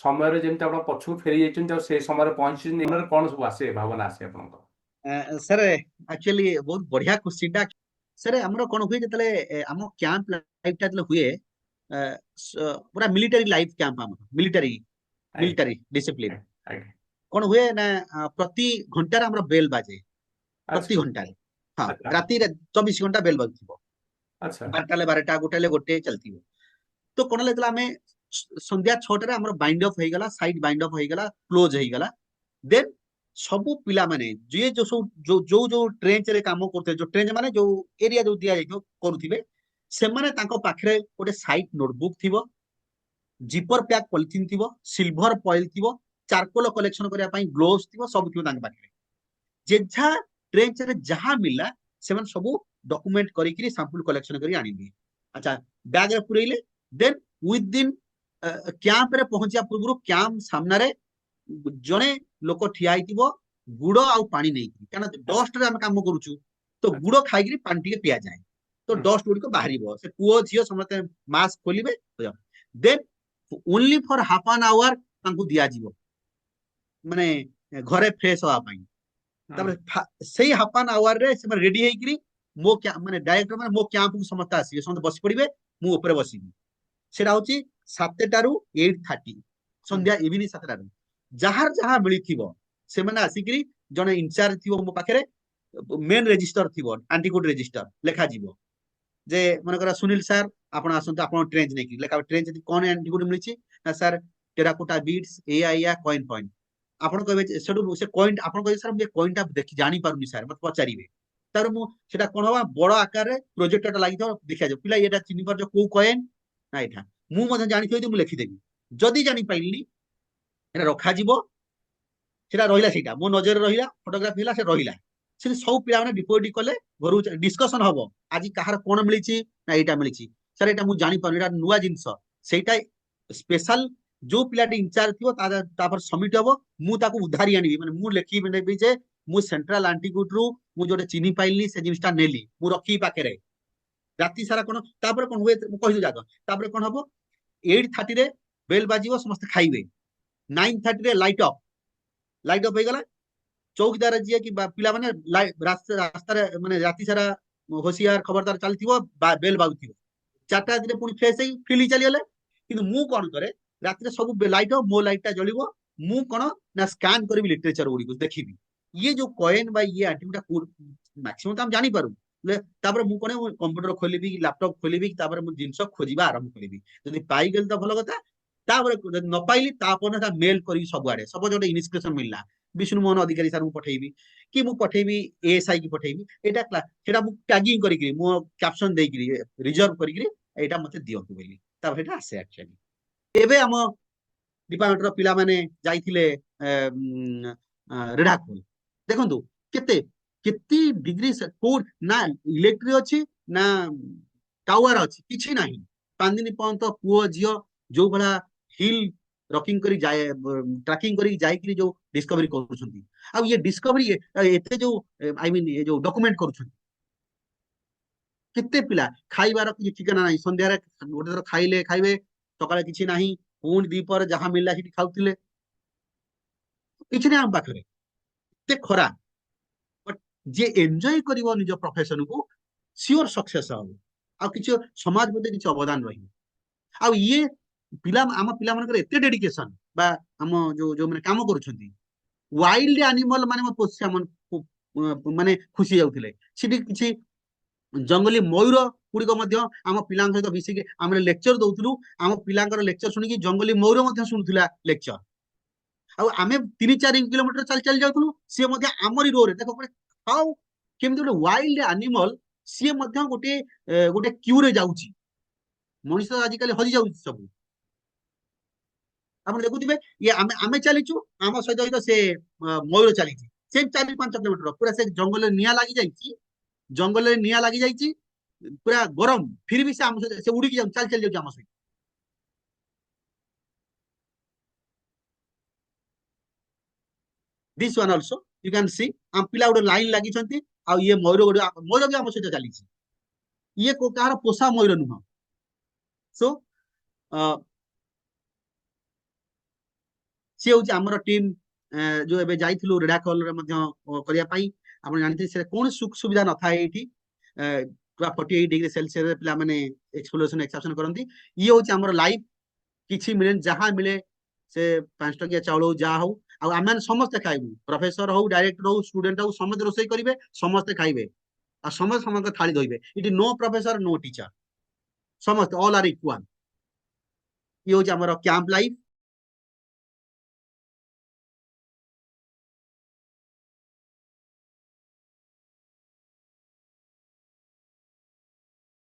ସମୟରେ ଯେମିତି ଆପଣ ପଛକୁ ଫେରି ଯାଇଛନ୍ତି ଆଉ ସେ ସମୟରେ ପହଞ୍ଚିଛନ୍ତି ମନରେ କଣ ସବୁ ଆସେ ଭାବନା ଆସେ ଆପଣଙ୍କର? सर एक्चुअली बहुत बढ़िया क्वेश्चन टा सर हमरो कोन हुए जतले हम कैंप लाइफ टा जतले हुए पूरा मिलिटरी लाइफ कैंप हम मिलिटरी ଆଜ୍ଞା मिलिटरी डिसिप्लिन ଆଜ୍ଞା कोन हुए ना प्रति घंटा हमरो बेल बाजे ଆଚ୍ଛା प्रति घंटा हाँ ଆଚ୍ଛା राति रे 24 घंटा बेल बाजथिबो ଆଚ୍ଛा 12 गोटे गोटे चलथिबो तो कोन लेतला हमें संध्या 6 रे हमरो बाइंड अप होई गला साइड बाइंड अप होई गला क्लोज होई गला देन ସବୁ ପିଲା ମାନେ ଯିଏ ଯୋଉ ସବୁ ଯୋଉ ଯୋଉ ଟ୍ରେଞ୍ଚ ରେ କାମ କରୁଥିବେ ଯୋଉ ଟ୍ରେଞ୍ଚ ମାନେ ଯୋଉ ଏରିଆ ଯୋଉ ଦିଆଯାଇଥିବ କରୁଥିବେ ସେମାନେ ତାଙ୍କ ପାଖରେ ଗୋଟେ ସାଇଟ୍ ନୋଟବୁକ୍ ଥିବ ଜିପର ପ୍ୟାକ୍ ପଲିଥିନ୍ ଥିବ ସିଲଭର ଫଏଲ ଥିବ ଚାରକୋଲ କଲେକ୍ସନ କରିବା ପାଇଁ ଗ୍ଲୋଭ୍ସ ଥିବ ସବୁ ଥିବ ତାଙ୍କ ପାଖରେ ଯେଝା ଟ୍ରେଞ୍ଚ ରେ ଯାହା ମିଳିଲା ସେମାନେ ସବୁ ଡକୁମେଣ୍ଟ କରିକି ସାମ୍ପଲ କଲେକ୍ସନ କରି ଆଣିବେ ଆଚ୍ଛା ବ୍ୟାଗ ରେ ପୁରେଇଲେ ଦେନ୍ ୱିଦିନ୍ କ୍ୟାମ୍ପ ରେ ପହଞ୍ଚିବା ପୂର୍ବରୁ କ୍ୟାମ୍ପ ସାମ୍ନାରେ ଜଣେ ଲୋକ ଠିଆ ହେଇଥିବ ଗୁଡ ଆଉ ପାଣି ନେଇକି କାରଣ ଆଚ୍ଛା ଡଷ୍ଟରେ ଆମେ କାମ କରୁଛୁ ତ ଆଚ୍ଛା ଗୁଡ ଖାଇକିରି ପାଣି ଟିକେ ପିଆଯାଏ ତ ହୁଁ ଡଷ୍ଟ ଗୁଡିକ ବାହାରିବ ସେ ପୁଅ ଝିଅ ସମସ୍ତେ ମାସ୍କ ଖୋଲିବେ ଦେନ୍ ଓନ୍ଲି ଫର ହାଫ ଆନ୍ ଆୱାର ତାଙ୍କୁ ଦିଆଯିବ ମାନେ ଘରେ ଫ୍ରେଶ ହବା ପାଇଁ ହୁଁ ତାପରେ ସେଇ ହାଫ ଆନ୍ ଆୱାର ରେ ସେମାନେ ରେଡି ହେଇକିରି ମୋ ମାନେ ଡାଇରେକ୍ଟର ମାନେ ମୋ କ୍ୟାମ୍ପକୁ ସମସ୍ତେ ଆସିବେ ସମସ୍ତେ ବସି ପଡିବେ ମୁଁ ଉପରେ ବସିବି ସେଟା ହଉଛି 7ଟାରୁ 8:30 ହୁଁ ସନ୍ଧ୍ୟା ଇଭିନିଂ 7ଟାରୁ ଯାହାର ଯାହା ମିଳିଥିବ ସେମାନେ ଆସିକିରି ଜଣେ ଇନଚାର୍ଜ ଥିବ ମୋ ପାଖରେ ମେନ୍ ରେଜିଷ୍ଟର ଥିବ ଆଣ୍ଟିକୋଡ ରେଜିଷ୍ଟର ଲେଖାଯିବ ଯେ ମନେକର ସୁନିଲ ସାର୍ ଆପଣ ଆସନ୍ତୁ ଆପଣ ଟ୍ରେଞ୍ଜ ନେଇକି ଲେଖା ଟ୍ରେଞ୍ଜ ଯଦି କଣ ଆଣ୍ଟିକୋଡ ମିଳିଛି ନା ସାର୍ ଟେରାକୋଟା ବିଟ୍ସ ଏଆ କଏନ ଫଏନ ଆପଣ କହିବେ ସେଠୁ ସେ କଏନ ଆପଣ କହିବେ ସାର୍ ମୁଁ ଏ କଏନଟା ଦେଖି ଜାଣିପାରୁନି ସାର୍ ମତେ ପଚାରିବେ ତାପରେ ମୁଁ ସେଟା କଣ ହବ ବଡ ଆକାରରେ ପ୍ରୋଜେକ୍ଟରଟା ଲାଗିଥିବ ଦେଖାଯିବ ପିଲା ଏଇଟା ଚିହ୍ନି ପାରୁଛ କୋଉ କଏନ ନା ଏଇଟା ମୁଁ ମଧ୍ୟ ଜାଣିଥିବି ମୁଁ ଲେଖିଦେବି ଯଦି ଜାଣିପାରିଲିନି এটা ରଖାଯିବ ସେଟା ରହିଲା ସେଇଟା ମୋ ନଜରରେ ରହିଲା ଫଟୋଗ୍ରାଫି ହେଲା ସେ ରହିଲା ସେଠି ସବୁ ପିଲାମାନେ ଡିପୋଜିଟ୍ କଲେ ଘରକୁ ଡିସ୍କସନ ହବ ଆଜି କାହାର କଣ ମିଳିଛି ନା ଏଇଟା ମିଳିଛି ସାର୍ ଏଇଟା ମୁଁ ଜାଣିପାରୁନି ଏଇଟା ନୂଆ ଜିନିଷ ସେଇଟା ସ୍ପେଶାଲ ଯୋଉ ପିଲାଟି ଇନଚାର୍ଜ ଥିବ ତାପରେ ସବମିଟ ହବ ମୁଁ ତାକୁ ଉଧାରି ଆଣିବି ମାନେ ମୁଁ ଲେଖିବି ନେବି ଯେ ମୁଁ ସେଣ୍ଟ୍ରାଲ ଆଣ୍ଟିଗୁଡରୁ ମୁଁ ଯୋଉଟା ଚିହ୍ନି ପାଇଲିନି ସେ ଜିନିଷଟା ନେଲି ମୁଁ ରଖିବି ପାଖରେ ରାତି ସାରା କଣ ତାପରେ କଣ ହୁଏ ମୁଁ କହିଦଉ ଯାକ ତାପରେ କଣ ହବ 8:30ରେ ବେଲ ବାଜିବ ସମସ୍ତେ ଖାଇବେ 9:30ରେ ଲାଇଟ୍ ଅଫ୍ ହେଇଗଲା ଚୌକିଦାର ଯିଏ କି ପିଲାମାନେ ରାସ୍ତାରେ ମାନେ ରାତି ସାରା ହୋସିଆର ଖବରଦାର ଚାଲିଥିବ ବେଲ ବାଜୁଥିବ 4ଟା ରାତିରେ ପୁଣି ଫ୍ରେଶ ହେଇ ଫିଲ୍ଡ ଚାଲିଗଲେ କିନ୍ତୁ ମୁଁ କଣ କରେ ରାତିରେ ସବୁ ଲାଇଟ୍ ମୋ ଲାଇଟ୍ ଟା ଜଳିବ ମୁଁ କଣ ନା ସ୍କାନ କରିବି ଲିଟରେଚର ଗୁଡିକୁ ଦେଖିବି ଇଏ ଯୋଉ କଏନ ବା ଇଏ ଆକ୍ଟିଭିଟା ମାକ୍ସିମମ୍ ତ ଆମେ ଜାଣିପାରୁ ତାପରେ ମୁଁ କଣ କମ୍ପ୍ୟୁଟର ଖୋଲିବି ଲାପଟପ ଖୋଲିବି ତାପରେ ମୁଁ ଜିନିଷ ଖୋଜିବା ଆରମ୍ଭ କରିବି ଯଦି ପାଇଗଲି ତ ଭଲ କଥା ତାପରେ ଯଦି ନ ପାଇଲି ତାପରେ ମେଲ କରିବି ସବୁଆଡେ ସବୁ ଗୋଟେ ଇନ୍ସପିରେସନ ମିଳିଲା ବିଷ୍ଣୁ ମୋହନ ଅଧିକାରୀ ସାର୍ ମୁଁ ପଠେଇବି କି ମୁଁ ପଠେଇବି ଏଏସଆଇ କି ପଠେଇବି ଏଇଟା ସେଟା ମୁଁ ଟ୍ୟାଗିଂ କରିକିରି ମୋ କ୍ୟାପସନ ଦେଇକିରି ରିଜର୍ଭ କରିକିରି ଏଇଟା ମତେ ଦିଅନ୍ତୁ ବୋଲି ତାପରେ ସେଇଟା ଆସେ ଆକ୍ଚୁଆଲି ଏବେ ଆମ ଡିପାର୍ଟମେଣ୍ଟର ପିଲାମାନେ ଯାଇଥିଲେ ରେଢାଖୋଲ ଦେଖନ୍ତୁ କେତେ କେତେ ଡିଗ୍ରୀ କୋଉ ନା ଇଲେକ୍ଟ୍ରି ଅଛି ନା ଟାୱାର ଅଛି କିଛି ନାହିଁ 5 ଦିନ ପର୍ଯ୍ୟନ୍ତ ପୁଅ ଝିଅ ଯୋଉ ଭଳିଆ ହିଲ୍ ରକିଂ କରି ଯାଏ ଟ୍ରାକିଂ କରିକି ଯାଇକିରି ଯୋଉ ଡିସ୍କଭରି କରୁଛନ୍ତି ଆଉ ଇଏ ଡିସ୍କଭରି ଏତେ ଯୋଉ ଆଇ ମିନ୍ ଏ ଯୋଉ ଡକୁମେଣ୍ଟ କରୁଛନ୍ତି କେତେ ପିଲା ଖାଇବାର କିଛି ଠିକଣା ନାହିଁ ସନ୍ଧ୍ୟାରେ ଗୋଟେ ଥର ଖାଇଲେ ଖାଇବେ ସକାଳେ କିଛି ନାହିଁ ପୁଣି ଦ୍ୱିପହରେ ଯାହା ମିଳିଲା ସେଠି ଖାଉଥିଲେ କିଛି ନାହିଁ ଆମ ପାଖରେ ଏତେ ଖରା ବଟ୍ ଯିଏ ଏନ୍ଜୟ କରିବ ନିଜ ପ୍ରଫେସନକୁ ସିଓର ସକ୍ସେସ୍ ହବ ଆଉ କିଛି ସମାଜ ପ୍ରତି କିଛି ଅବଦାନ ରହିବ ଆଉ ଇଏ ଆମ ପିଲାମାନଙ୍କର ଏତେ ଡେଡିକେସନ ବା ଆମ ଯୋଉମାନେ କାମ କରୁଛନ୍ତି ୱାଇଲ୍ଡ ଆନିମଲ ମାନେ ମାନେ ଖୁସି ଯାଉଥିଲେ ସେଠି କିଛି ଜଙ୍ଗଲୀ ମୟୂର ଗୁଡିକ ମଧ୍ୟ ଆମ ପିଲାଙ୍କ ସହିତ ମିଶିକି ଆମେ ଲେକ୍ଚର ଦଉଥିଲୁ ଆମ ପିଲାଙ୍କର ଲେକ୍ଚର ଶୁଣିକି ଜଙ୍ଗଲୀ ମୟୂର ମଧ୍ୟ ଶୁଣୁଥିଲା ଲେକ୍ଚର ଆଉ ଆମେ 3-4 କିଲୋମିଟର ଚାଲି ଚାଲି ଯାଉଥିଲୁ ସିଏ ମଧ୍ୟ ଆମରି ରୋରେ ଦେଖ ଆଉ କେମିତି ଗୋଟେ ୱାଇଲ୍ଡ ଆନିମଲ ସିଏ ମଧ୍ୟ ଗୋଟେ କ୍ୟୁରେ ଯାଉଛି ମଣିଷ ଆଜିକାଲି ହଜି ଯାଉଛି ସବୁ ଆପଣ ଦେଖୁଥିବେ ଇଏ ଆମେ ଚାଲିଛୁ ଆମ ସହିତ ସହିତ ସେ ମୟୂର ଚାଲିଛି ସେ 4-5 କିଲୋମିଟର ପୁରା ସେ ଜଙ୍ଗଲରେ ନିଆଁ ଲାଗିଯାଇଛି ଜଙ୍ଗଲରେ ନିଆଁ ଲାଗିଯାଇଛି ପୁରା ଗରମ ଫିର ବି ସେ ଆମ ସହିତ ସେ ଉଡିକି ଯାଉଛି ଚାଲି ଚାଲି ଯାଉଛି ଆମ ସହିତ this one also you can see ଆମ ପିଲା ଗୋଟେ ଲାଇନ ଲାଗିଛନ୍ତି ଆଉ ଇଏ ମୟୂର ବି ଆମ ସହିତ ଚାଲିଛି ଇଏ କାହାର ପୋଷା ମୟୂର ନୁହଁ ସୋ सी हूँ आमर टीम जो एबे जाइथिलु रेडा कॉल रे मध्य करिया पाई आपण जानते से कोन सुख सुविधा न था एठी पूरा 48 डिग्री सेल्सियस पिला माने एक्सप्लोरेशन एक्सेप्शन करंती ये हूँ आमर लाइफ किछि मिले जहाँ मिले से 5 टकिया चाउल हो जा हो आ आमे समस्त खाइबु प्रोफेसर हो डायरेक्टर हो स्टूडेंट हो समस्त रोसई करिवे समस्त खाइबे आ समस्त समस्त थाली धोइबे it no professor no teacher समस्त ऑल आर इक्वल ये हूँ आमर कैंप लाइफ